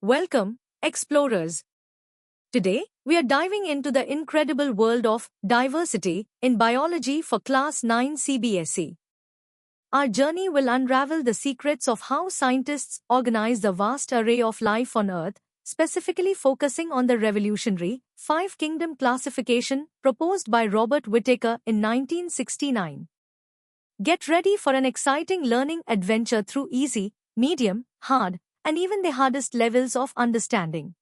Welcome, explorers. Today, we are diving into the incredible world of diversity in biology for Class 9 CBSE. Our journey will unravel the secrets of how scientists organize the vast array of life on Earth, specifically focusing on the revolutionary five-kingdom classification proposed by Robert Whittaker in 1969. Get ready for an exciting learning adventure through easy, medium, hard, and even the hardest levels of understanding.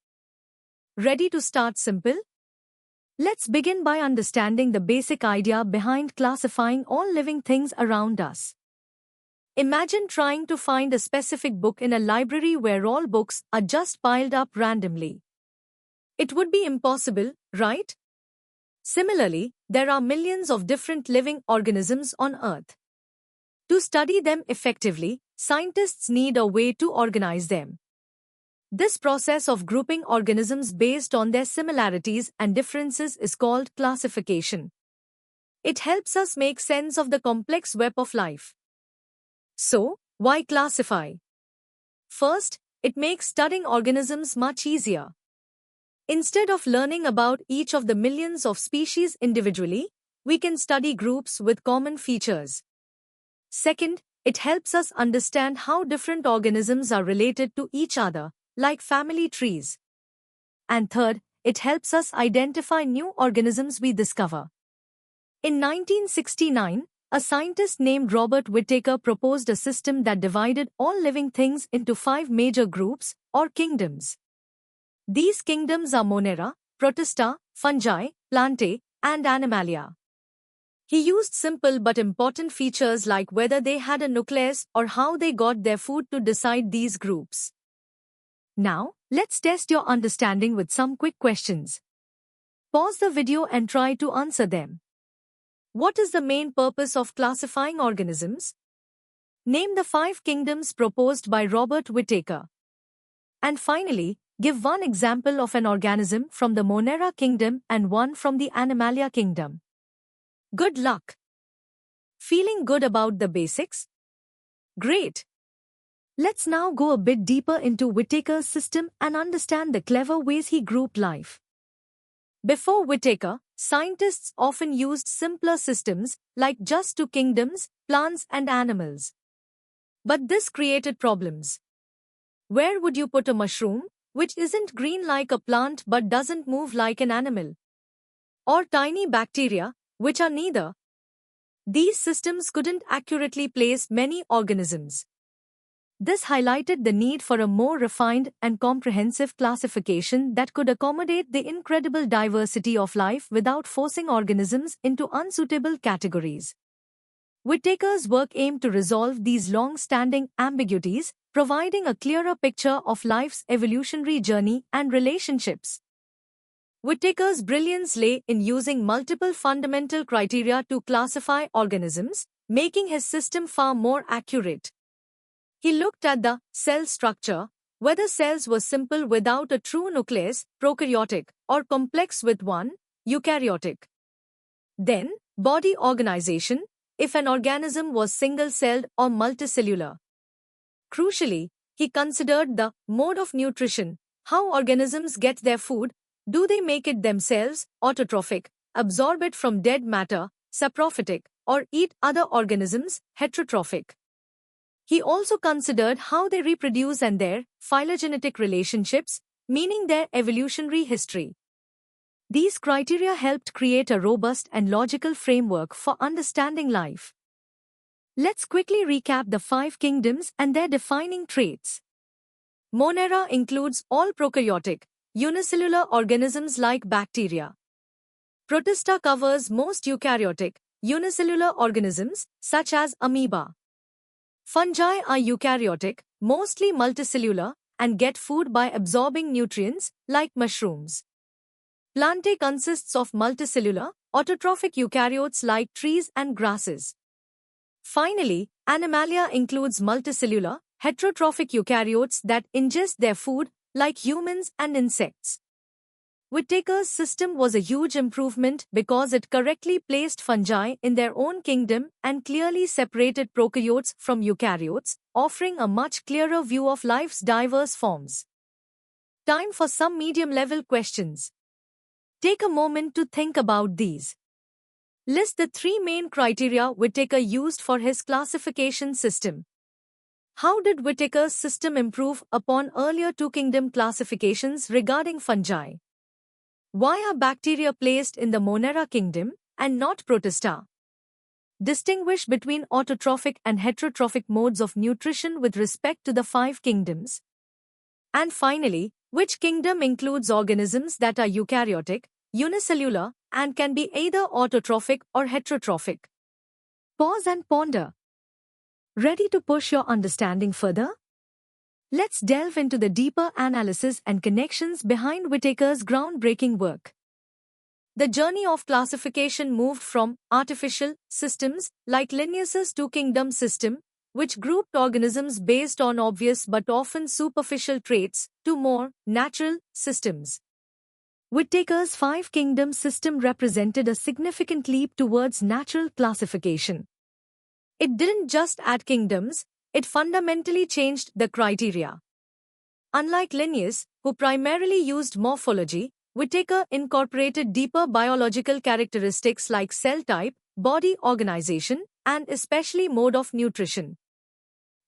Ready to start simple? Let's begin by understanding the basic idea behind classifying all living things around us. Imagine trying to find a specific book in a library where all books are just piled up randomly. It would be impossible, right? Similarly, there are millions of different living organisms on Earth. To study them effectively, scientists need a way to organize them. This process of grouping organisms based on their similarities and differences is called classification. It helps us make sense of the complex web of life. So, why classify? First, it makes studying organisms much easier. Instead of learning about each of the millions of species individually, we can study groups with common features. Second, it helps us understand how different organisms are related to each other, like family trees. And third, it helps us identify new organisms we discover. In 1969, a scientist named Robert Whittaker proposed a system that divided all living things into 5 major groups, or kingdoms. These kingdoms are Monera, Protista, Fungi, Plantae, and Animalia. He used simple but important features like whether they had a nucleus or how they got their food to decide these groups. Now, let's test your understanding with some quick questions. Pause the video and try to answer them. What is the main purpose of classifying organisms? Name the 5 kingdoms proposed by Robert Whittaker. And finally, give one example of an organism from the Monera kingdom and one from the Animalia kingdom. Good luck! Feeling good about the basics? Great! Let's now go a bit deeper into Whittaker's system and understand the clever ways he grouped life. Before Whittaker, scientists often used simpler systems like just 2 kingdoms, plants and animals. But this created problems. Where would you put a mushroom, which isn't green like a plant but doesn't move like an animal? Or tiny bacteria, which are neither? These systems couldn't accurately place many organisms. This highlighted the need for a more refined and comprehensive classification that could accommodate the incredible diversity of life without forcing organisms into unsuitable categories. Whittaker's work aimed to resolve these long-standing ambiguities, providing a clearer picture of life's evolutionary journey and relationships. Whittaker's brilliance lay in using multiple fundamental criteria to classify organisms, making his system far more accurate. He looked at the cell structure, whether cells were simple without a true nucleus, prokaryotic, or complex with one, eukaryotic. Then, body organization, if an organism was single-celled or multicellular. Crucially, he considered the mode of nutrition, how organisms get their food. Do they make it themselves, autotrophic, absorb it from dead matter, saprophytic, or eat other organisms, heterotrophic? He also considered how they reproduce and their phylogenetic relationships, meaning their evolutionary history. These criteria helped create a robust and logical framework for understanding life. Let's quickly recap the 5 kingdoms and their defining traits. Monera includes all prokaryotic, unicellular organisms like bacteria. Protista covers most eukaryotic, unicellular organisms, such as amoeba. Fungi are eukaryotic, mostly multicellular, and get food by absorbing nutrients, like mushrooms. Plantae consists of multicellular, autotrophic eukaryotes like trees and grasses. Finally, Animalia includes multicellular, heterotrophic eukaryotes that ingest their food, like humans and insects. Whittaker's system was a huge improvement because it correctly placed fungi in their own kingdom and clearly separated prokaryotes from eukaryotes, offering a much clearer view of life's diverse forms. time for some medium-level questions. Take a moment to think about these. List the three main criteria Whittaker used for his classification system. How did Whittaker's system improve upon earlier two-kingdom classifications regarding fungi? Why are bacteria placed in the Monera kingdom and not Protista? Distinguish between autotrophic and heterotrophic modes of nutrition with respect to the five kingdoms. And finally, which kingdom includes organisms that are eukaryotic, unicellular, and can be either autotrophic or heterotrophic? Pause and ponder. Ready to push your understanding further? Let's delve into the deeper analysis and connections behind Whittaker's groundbreaking work. The journey of classification moved from artificial systems like Linnaeus's two-kingdom system, which grouped organisms based on obvious but often superficial traits, to more natural systems. Whittaker's five-kingdom system represented a significant leap towards natural classification. It didn't just add kingdoms, it fundamentally changed the criteria. Unlike Linnaeus, who primarily used morphology, Whittaker incorporated deeper biological characteristics like cell type, body organization, and especially mode of nutrition.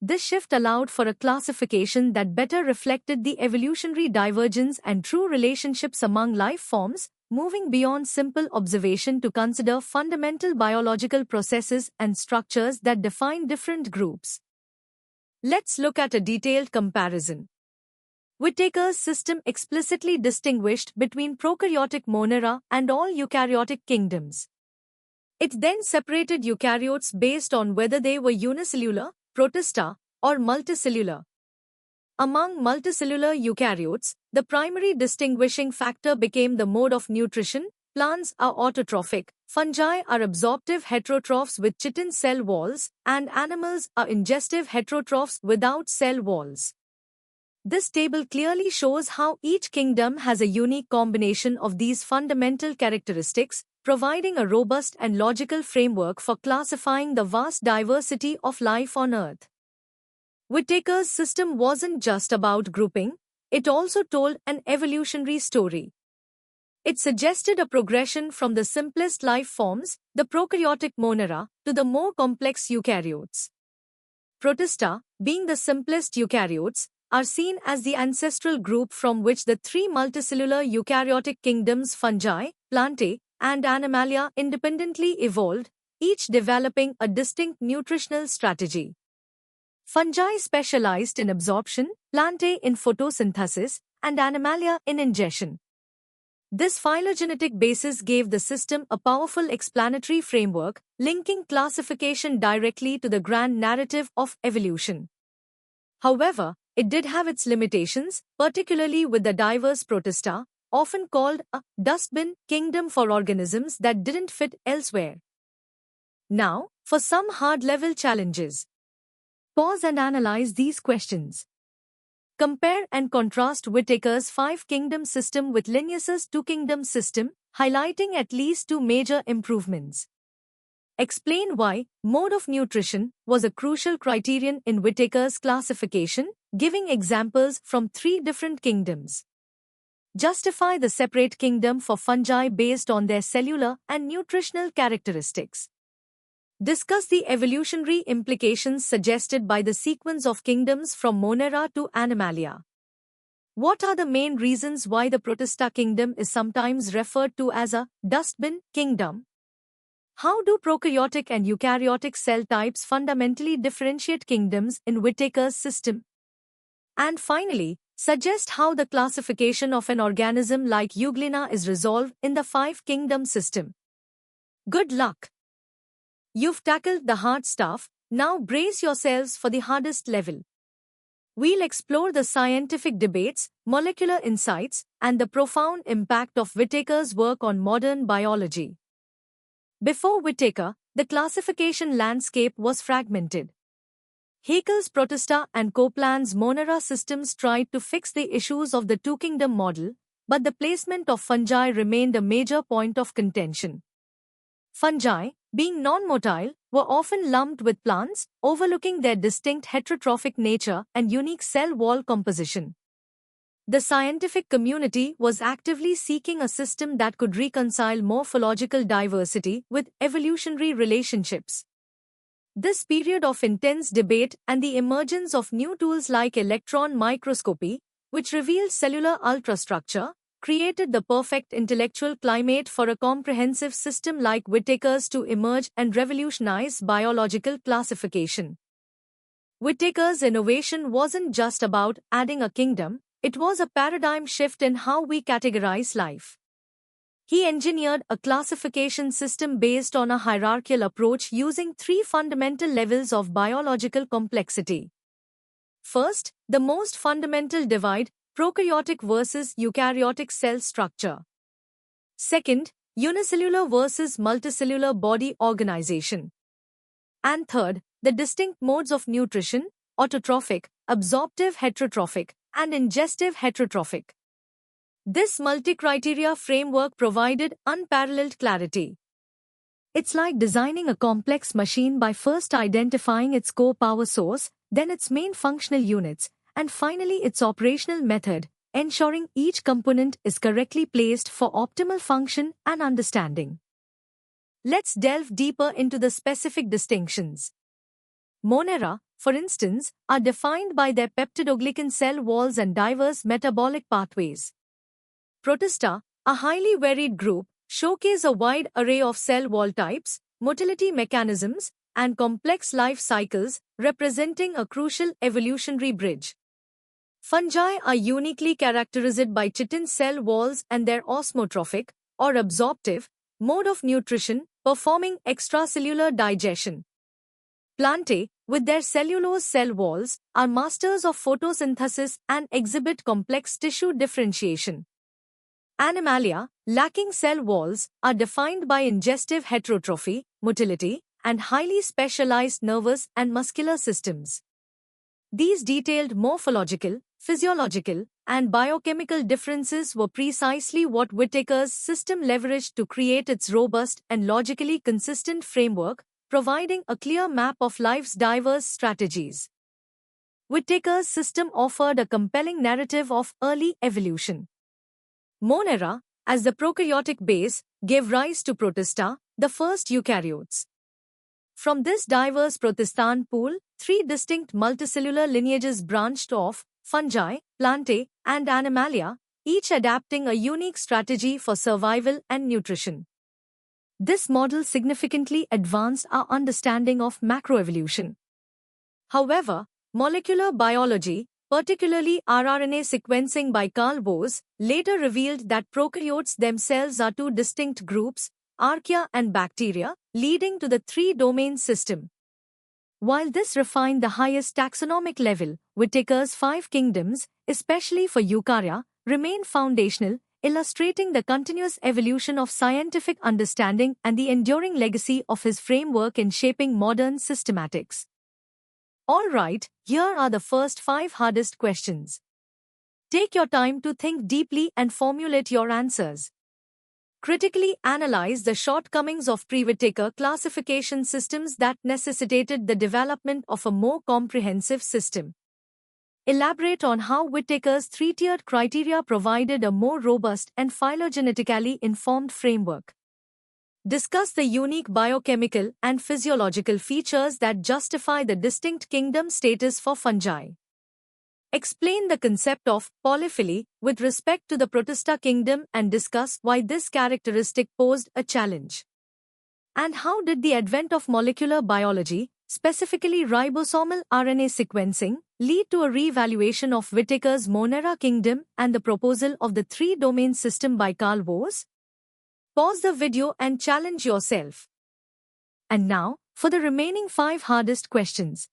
This shift allowed for a classification that better reflected the evolutionary divergence and true relationships among life forms, moving beyond simple observation to consider fundamental biological processes and structures that define different groups. Let's look at a detailed comparison. Whittaker's system explicitly distinguished between prokaryotic Monera and all eukaryotic kingdoms. It then separated eukaryotes based on whether they were unicellular, Protista, or multicellular. Among multicellular eukaryotes, the primary distinguishing factor became the mode of nutrition. Plants are autotrophic, fungi are absorptive heterotrophs with chitin cell walls, and animals are ingestive heterotrophs without cell walls. This table clearly shows how each kingdom has a unique combination of these fundamental characteristics, providing a robust and logical framework for classifying the vast diversity of life on Earth. Whittaker's system wasn't just about grouping, it also told an evolutionary story. It suggested a progression from the simplest life forms, the prokaryotic Monera, to the more complex eukaryotes. Protista, being the simplest eukaryotes, are seen as the ancestral group from which the three multicellular eukaryotic kingdoms fungi, plantae, and animalia independently evolved, each developing a distinct nutritional strategy. Fungi specialized in absorption, plantae in photosynthesis, and animalia in ingestion. This phylogenetic basis gave the system a powerful explanatory framework, linking classification directly to the grand narrative of evolution. However, it did have its limitations, particularly with the diverse Protista, often called a dustbin kingdom for organisms that didn't fit elsewhere. Now, for some hard-level challenges. Pause and analyze these questions. Compare and contrast Whittaker's five-kingdom system with Linnaeus's two-kingdom system, highlighting at least two major improvements. Explain why mode of nutrition was a crucial criterion in Whittaker's classification, giving examples from three different kingdoms. Justify the separate kingdom for fungi based on their cellular and nutritional characteristics. Discuss the evolutionary implications suggested by the sequence of kingdoms from Monera to Animalia. What are the main reasons why the Protista kingdom is sometimes referred to as a dustbin kingdom? How do prokaryotic and eukaryotic cell types fundamentally differentiate kingdoms in Whittaker's system? And finally, suggest how the classification of an organism like Euglena is resolved in the five-kingdom system. Good luck! You've tackled the hard stuff, now brace yourselves for the hardest level. We'll explore the scientific debates, molecular insights, and the profound impact of Whittaker's work on modern biology. Before Whittaker, the classification landscape was fragmented. Haeckel's Protista and Copeland's Monera systems tried to fix the issues of the two-kingdom model, but the placement of fungi remained a major point of contention. Fungi, being non-motile, were often lumped with plants, overlooking their distinct heterotrophic nature and unique cell wall composition. the scientific community was actively seeking a system that could reconcile morphological diversity with evolutionary relationships. This period of intense debate and the emergence of new tools like electron microscopy, which revealed cellular ultrastructure, created the perfect intellectual climate for a comprehensive system like Whittaker's to emerge and revolutionize biological classification. Whittaker's innovation wasn't just about adding a kingdom, it was a paradigm shift in how we categorize life. He engineered a classification system based on a hierarchical approach using three fundamental levels of biological complexity. First, the most fundamental divide, prokaryotic versus eukaryotic cell structure. Second, unicellular versus multicellular body organization. And third, the distinct modes of nutrition, autotrophic, absorptive heterotrophic, and ingestive heterotrophic. This multi-criteria framework provided unparalleled clarity. It's like designing a complex machine by first identifying its core power source, then its main functional units, and finally its operational method, ensuring each component is correctly placed for optimal function and understanding. Let's delve deeper into the specific distinctions. Monera, for instance, are defined by their peptidoglycan cell walls and diverse metabolic pathways. Protista, a highly varied group, showcase a wide array of cell wall types, motility mechanisms, and complex life cycles, representing a crucial evolutionary bridge. Fungi are uniquely characterized by chitin cell walls and their osmotrophic, or absorptive, mode of nutrition, performing extracellular digestion. Plantae, with their cellulose cell walls, are masters of photosynthesis and exhibit complex tissue differentiation. Animalia, lacking cell walls, are defined by ingestive heterotrophy, motility, and highly specialized nervous and muscular systems. These detailed morphological, physiological, and biochemical differences were precisely what Whittaker's system leveraged to create its robust and logically consistent framework, providing a clear map of life's diverse strategies. Whittaker's system offered a compelling narrative of early evolution. Monera, as the prokaryotic base, gave rise to Protista, the first eukaryotes. From this diverse Protistan pool, three distinct multicellular lineages branched off: fungi, plantae, and animalia, each adapting a unique strategy for survival and nutrition. This model significantly advanced our understanding of macroevolution. However, molecular biology, particularly rRNA sequencing by Carl Woese, later revealed that prokaryotes themselves are two distinct groups, archaea and bacteria, leading to the three-domain system. While this refined the highest taxonomic level, Whittaker's 5 kingdoms, especially for eukarya, remain foundational, illustrating the continuous evolution of scientific understanding and the enduring legacy of his framework in shaping modern systematics. Alright, here are the first 5 hardest questions. Take your time to think deeply and formulate your answers. Critically analyze the shortcomings of pre-Whittaker classification systems that necessitated the development of a more comprehensive system. Elaborate on how Whittaker's three-tiered criteria provided a more robust and phylogenetically informed framework. Discuss the unique biochemical and physiological features that justify the distinct kingdom status for fungi. Explain the concept of polyphily with respect to the Protista kingdom and discuss why this characteristic posed a challenge. And how did the advent of molecular biology, specifically ribosomal RNA sequencing, lead to a re-evaluation of Whittaker's Monera kingdom and the proposal of the three-domain system by Carl Woese? Pause the video and challenge yourself. And now, for the remaining 5 hardest questions.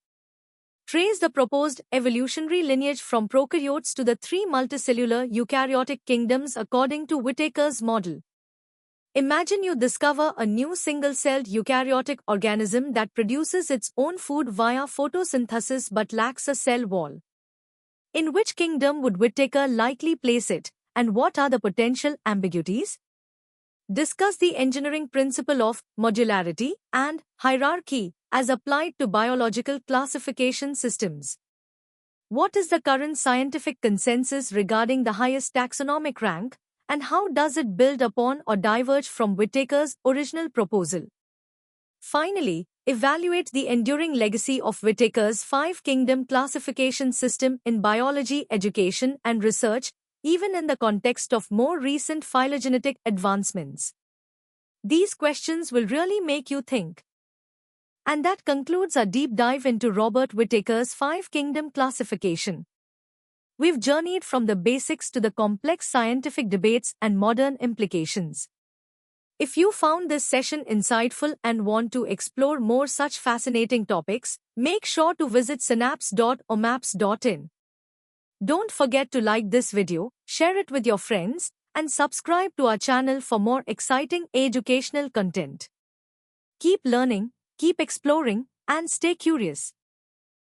Trace the proposed evolutionary lineage from prokaryotes to the 3 multicellular eukaryotic kingdoms according to Whittaker's model. Imagine you discover a new single-celled eukaryotic organism that produces its own food via photosynthesis but lacks a cell wall. In which kingdom would Whittaker likely place it, and what are the potential ambiguities? Discuss the engineering principle of modularity and hierarchy as applied to biological classification systems. What is the current scientific consensus regarding the highest taxonomic rank, and how does it build upon or diverge from Whittaker's original proposal? Finally, evaluate the enduring legacy of Whittaker's five-kingdom classification system in biology education and research, even in the context of more recent phylogenetic advancements. These questions will really make you think. And that concludes our deep dive into Robert Whittaker's five-kingdom classification. We've journeyed from the basics to the complex scientific debates and modern implications. If you found this session insightful and want to explore more such fascinating topics, make sure to visit synapse.omaps.in. Don't forget to like this video, share it with your friends, and subscribe to our channel for more exciting educational content. Keep learning, keep exploring, and stay curious.